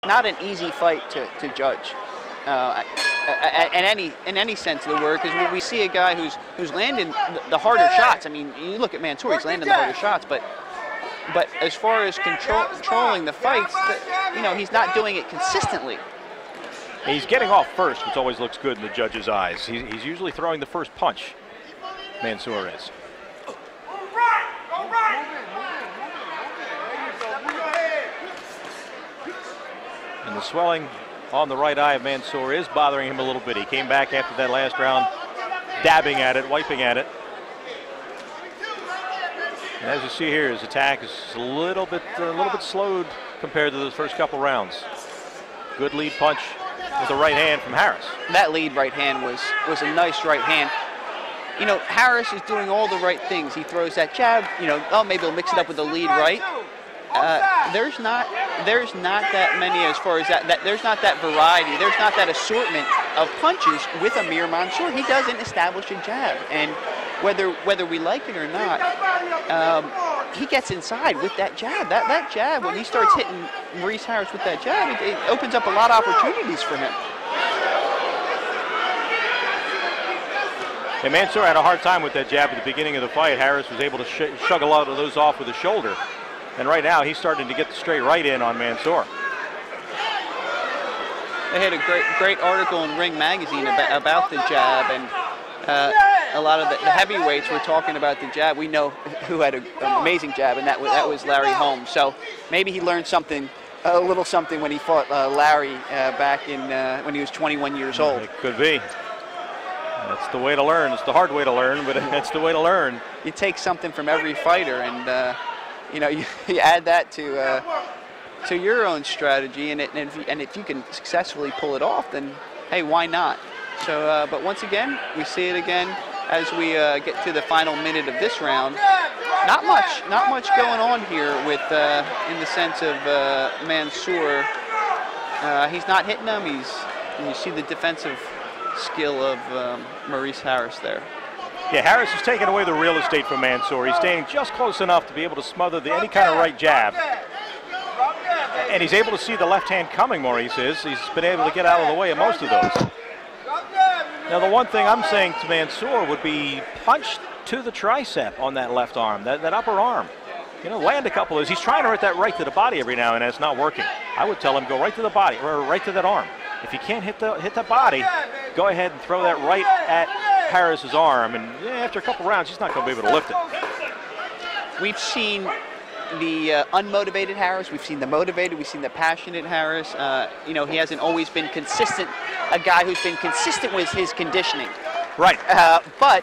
Not an easy fight to judge, in any sense of the word, because we see a guy who's landing the harder shots. I mean, you look at Mansour; he's landing the harder shots, but as far as controlling the fights, he's not doing it consistently. He's getting off first, which always looks good in the judge's eyes. He's usually throwing the first punch. Mansour is. And the swelling on the right eye of Mansour is bothering him a little bit. He came back after that last round, dabbing at it, wiping at it. And as you see here, his attack is a little bit slowed compared to those first couple rounds. Good lead punch with the right hand from Harris. That lead right hand was a nice right hand. Harris is doing all the right things. He throws that jab. Maybe he'll mix it up with the lead right. There's not that many as far as that. There's not that variety. There's not that assortment of punches with Amir Mansour. He doesn't establish a jab, and whether we like it or not, he gets inside with that jab. That jab, when he starts hitting Maurice Harris with that jab, it opens up a lot of opportunities for him. And Mansour had a hard time with that jab at the beginning of the fight. Harris was able to shug a lot of those off with the shoulder. And right now, he's starting to get the straight right in on Mansour. They had a great article in Ring Magazine about the jab, and a lot of the heavyweights were talking about the jab. We know who had an amazing jab, and that was Larry Holmes. So maybe he learned a little something when he fought Larry back in when he was 21 years old. It could be. That's the way to learn. It's the hard way to learn, but that's the way to learn. You take something from every fighter, and you add that to your own strategy, and if you can successfully pull it off, then hey, why not? So, but once again, we see it again as we get to the final minute of this round. Not much going on here with in the sense of Mansour. He's not hitting him. And you see the defensive skill of Maurice Harris there. Yeah, Harris is taking away the real estate from Mansour. He's staying just close enough to be able to smother any kind of right jab. And he's able to see the left hand coming, Maurice is. He's been able to get out of the way of most of those. Now, the one thing I'm saying to Mansour would be punch to the tricep on that left arm, that upper arm. Land a couple of those. He's trying to hit that right to the body every now and then. It's not working. I would tell him go right to the body, or right to that arm. If you can't hit the body, go ahead and throw that right at Harris's arm, and after a couple rounds, he's not going to be able to lift it. We've seen the unmotivated Harris. We've seen the motivated. We've seen the passionate Harris. He hasn't always been consistent. A guy who's been consistent with his conditioning. Right. But